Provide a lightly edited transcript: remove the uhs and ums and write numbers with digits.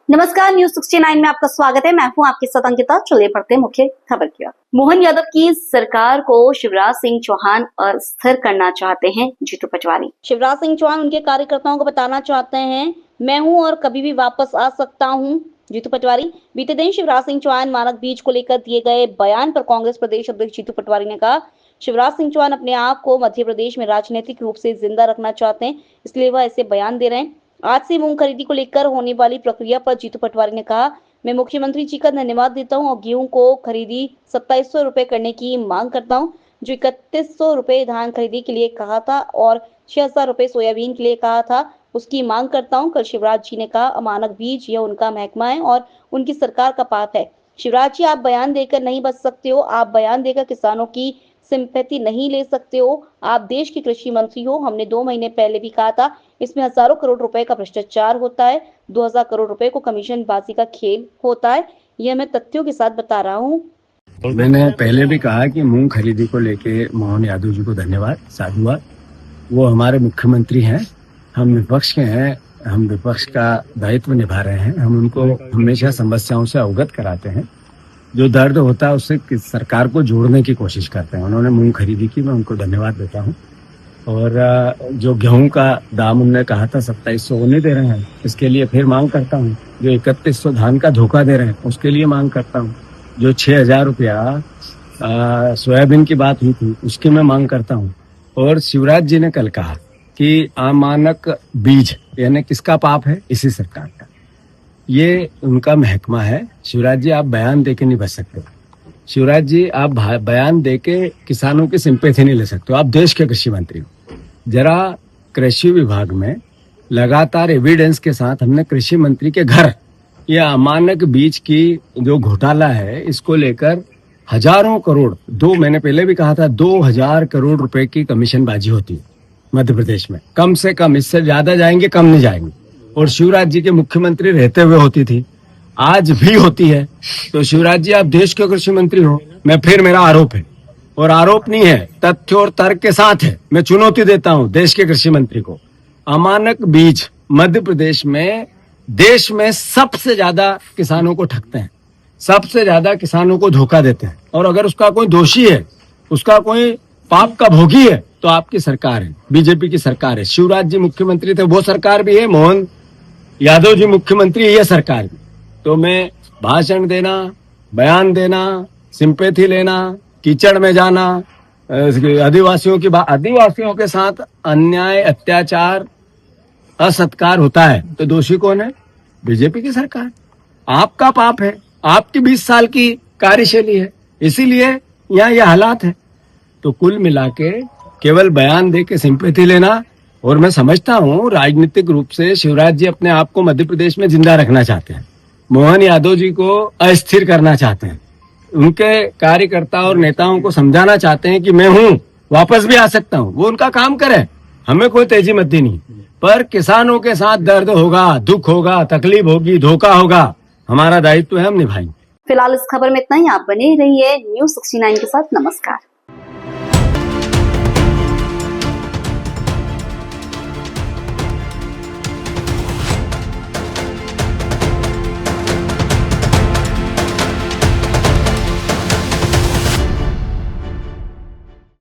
नमस्कार, न्यूज 69 में आपका स्वागत है। मैं हूं आपके साथ अंकिता। चलिए पढ़ते हैं मुख्य खबर की ओर। मोहन यादव की सरकार को शिवराज सिंह चौहान अस्थिर करना चाहते हैं जीतू पटवारी। शिवराज सिंह चौहान उनके कार्यकर्ताओं को बताना चाहते हैं, मैं हूं और कभी भी वापस आ सकता हूं। जीतू पटवारी। बीते दिन शिवराज सिंह चौहान मानक बीज को लेकर दिए गए बयान पर कांग्रेस प्रदेश अध्यक्ष जीतू पटवारी ने कहा, शिवराज सिंह चौहान अपने आप को मध्य प्रदेश में राजनीतिक रूप से जिंदा रखना चाहते हैं, इसलिए वह ऐसे बयान दे रहे हैं। आज से मूंग खरीदी को लेकर होने वाली प्रक्रिया पर जीतू पटवारी ने कहा, मैं मुख्यमंत्री जी का धन्यवाद देता हूं और गेहूं को खरीदी 2700 रुपए करने की मांग करता हूं, जो 3100 रुपए धान खरीदी के लिए कहा था और 6000 रुपए सोयाबीन के लिए कहा था, उसकी मांग करता हूं। कल शिवराज जी ने कहा, अमानक बीज यह उनका महकमा है और उनकी सरकार का पाप है। शिवराज जी, आप बयान देकर नहीं बच सकते हो, आप बयान देकर किसानों की सिंपैथी नहीं ले सकते हो। आप देश के कृषि मंत्री हो। हमने 2 महीने पहले भी कहा था, इसमें हजारों करोड़ रुपए का भ्रष्टाचार होता है, 2000 करोड़ रुपए को कमीशन बाजी का खेल होता है। यह मैं तथ्यों के साथ बता रहा हूँ। मैंने पहले भी कहा कि मूंग खरीदी को लेके मोहन यादव जी को धन्यवाद, साधुवाद। वो हमारे मुख्यमंत्री हैं, हम विपक्ष के हैं, हम विपक्ष का दायित्व निभा रहे हैं। हम उनको हमेशा समस्याओं से अवगत कराते हैं, जो दर्द होता है उससे सरकार को जोड़ने की कोशिश करते हैं। उन्होंने मूंग खरीदी की, मैं उनको धन्यवाद देता हूँ। और जो गेहूं का दाम उन्होंने कहा था 2700 वो नहीं दे रहे हैं, इसके लिए फिर मांग करता हूँ। जो 3100 धान का धोखा दे रहे हैं उसके लिए मांग करता हूँ। जो 6000 रुपया सोयाबीन की बात हुई थी उसकी मैं मांग करता हूँ। और शिवराज जी ने कल कहा कि अमानक बीज यानी किसका पाप है? इसी सरकार का। ये उनका महकमा है। शिवराज जी, आप बयान देके नहीं बच सकते। शिवराज जी, आप बयान देके किसानों की सिंपैथी नहीं ले सकते। आप देश के कृषि मंत्री हो। जरा कृषि विभाग में लगातार एविडेंस के साथ हमने कृषि मंत्री के घर ये अमानक बीज की जो घोटाला है इसको लेकर हजारों करोड़, 2 महीने पहले भी कहा था, 2000 करोड़ रुपए की कमीशनबाजी होती है मध्य प्रदेश में। कम से कम, इससे ज्यादा जाएंगे, कम नहीं जाएंगे। और शिवराज जी के मुख्यमंत्री रहते हुए होती थी, आज भी होती है। तो शिवराज जी, आप देश के कृषि मंत्री हो। मेरा आरोप है, और आरोप नहीं है, तथ्य और तर्क के साथ है। मैं चुनौती देता हूं देश के कृषि मंत्री को। अमानक बीज मध्य प्रदेश में देश में सबसे ज्यादा किसानों को ठगते हैं, सबसे ज्यादा किसानों को धोखा देते हैं। और अगर उसका कोई दोषी है, उसका कोई पाप का भोगी है, तो आपकी सरकार है, बीजेपी की सरकार है। शिवराज जी मुख्यमंत्री थे, वो सरकार भी है। मोहन यादव जी मुख्यमंत्री, ये सरकार भी। तो मैं भाषण देना, बयान देना, सिंपैथी लेना, कीचड़ में जाना, आदिवासियों के साथ अन्याय, अत्याचार, असत्कार होता है, तो दोषी कौन है? बीजेपी की सरकार। आपका पाप है, आपकी 20 साल की कार्यशैली है, इसीलिए यहाँ ये हालात है। तो कुल मिला के केवल बयान दे के सिंपैथी लेना, और मैं समझता हूँ राजनीतिक रूप से शिवराज जी अपने आप को मध्य प्रदेश में जिंदा रखना चाहते हैं, मोहन यादव जी को अस्थिर करना चाहते हैं, उनके कार्यकर्ता और नेताओं को समझाना चाहते हैं कि मैं हूँ, वापस भी आ सकता हूँ। वो उनका काम करे, हमें कोई तेजी मद्दी नहीं। पर किसानों के साथ दर्द होगा, दुख होगा, तकलीफ होगी, धोखा होगा, हमारा दायित्व है, हम निभाएंगे। फिलहाल इस खबर में इतना ही। आप बने रहिए न्यूज 69 के साथ। नमस्कार।